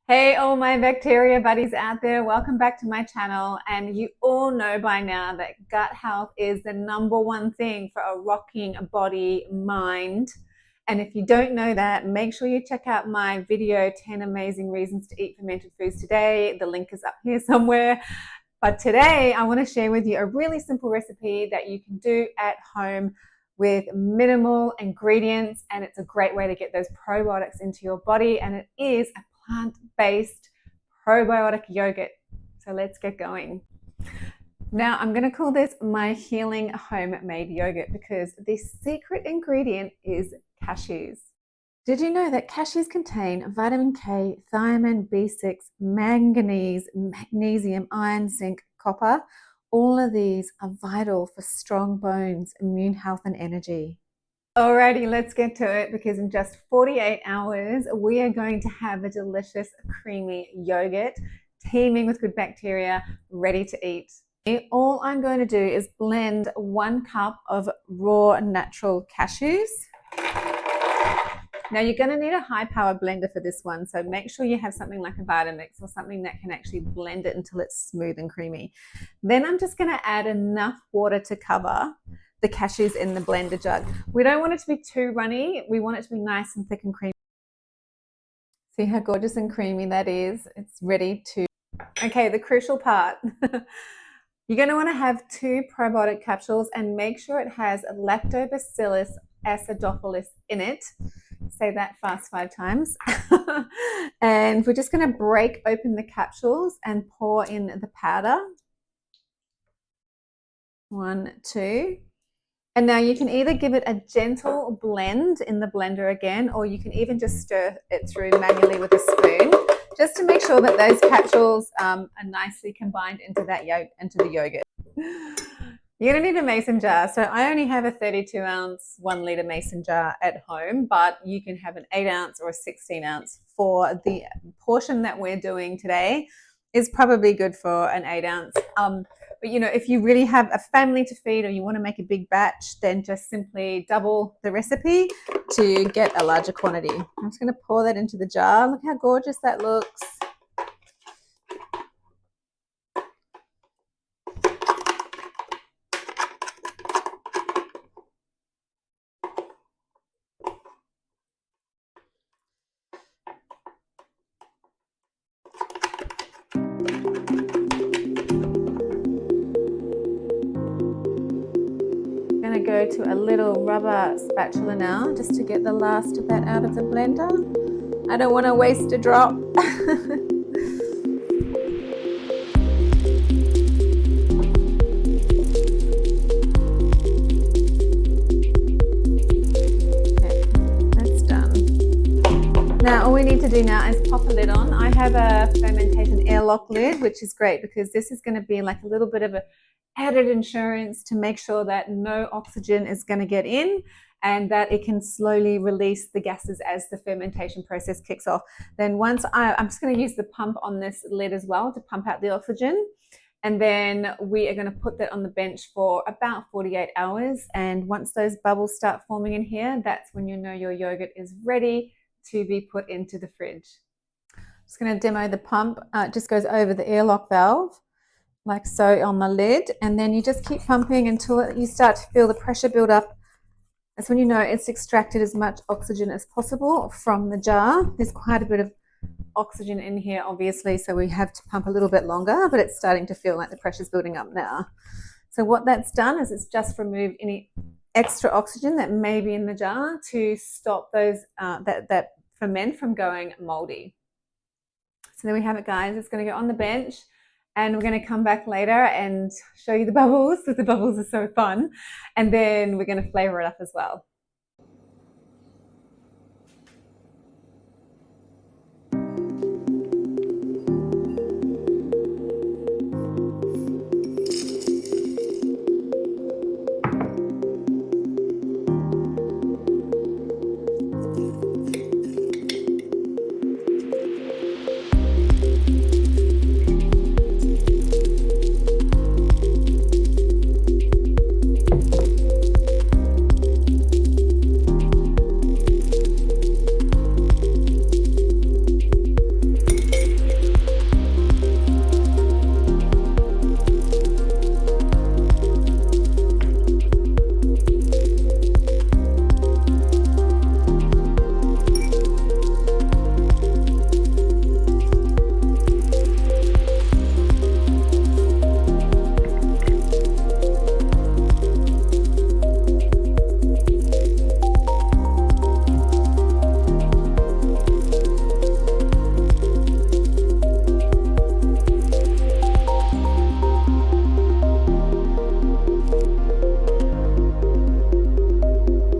Hey, all my bacteria buddies out there, welcome back to my channel. And you all know by now that gut health is the number one thing for a rocking body, mind. And if you don't know that, make sure you check out my video, 10 Amazing Reasons to Eat Fermented Foods Today. The link is up here somewhere. But today I want to share with you a really simple recipe that you can do at home with minimal ingredients, and it's a great way to get those probiotics into your body, and it is a plant-based probiotic yogurt. So let's get going. Now I'm going to call this my Healing Homemade Yogurt because the secret ingredient is cashews. Did you know that cashews contain vitamin K, thiamine, B6, manganese, magnesium, iron, zinc, copper? All of these are vital for strong bones, immune health, and energy. Alrighty, let's get to it because in just 48 hours, we are going to have a delicious, creamy yogurt, teeming with good bacteria, ready to eat. All I'm going to do is blend 1 cup of raw natural cashews. Now you're going to need a high-powered blender for this one, so make sure you have something like a Vitamix or something that can actually blend it until it's smooth and creamy. Then I'm just going to add enough water to cover the cashews in the blender jug. We don't want it to be too runny. We want it to be nice and thick and creamy. See how gorgeous and creamy that is? It's ready to... Okay, the crucial part. You're going to want to have 2 probiotic capsules and make sure it has Lactobacillus acidophilus in it. Say that fast 5 times. And we're just going to break open the capsules and pour in the powder. 1, 2. And now you can either give it a gentle blend in the blender again, or you can even just stir it through manually with a spoon, just to make sure that those capsules are nicely combined into the yogurt. You're going to need a mason jar. So I only have a 32-ounce, 1-liter mason jar at home, but you can have an 8-ounce or a 16-ounce for the portion that we're doing today. Is probably good for an 8-ounce. But you know, if you really have a family to feed or you want to make a big batch, then just simply double the recipe to get a larger quantity. I'm just going to pour that into the jar. Look how gorgeous that looks. Go to a little rubber spatula now just to get the last of that out of the blender. I don't want to waste a drop. Okay, that's done. Now all we need to do now is pop a lid on. I have a fermentation airlock lid, which is great because this is going to be like a little bit of a added insurance to make sure that no oxygen is going to get in and that it can slowly release the gases as the fermentation process kicks off. Then once I'm just going to use the pump on this lid as well to pump out the oxygen. And then we are going to put that on the bench for about 48 hours. And once those bubbles start forming in here, that's when you know your yogurt is ready to be put into the fridge. I'm just going to demo the pump. It just goes over the airlock valve, like so on the lid, and then you just keep pumping until you start to feel the pressure build up. That's when you know it's extracted as much oxygen as possible from the jar. There's quite a bit of oxygen in here, obviously, so we have to pump a little bit longer, but it's starting to feel like the pressure's building up now. So what that's done is it's just removed any extra oxygen that may be in the jar to stop those that ferment from going moldy. So there we have it, guys. It's going to go on the bench. And we're going to come back later and show you the bubbles, because the bubbles are so fun. And then we're going to flavor it up as well.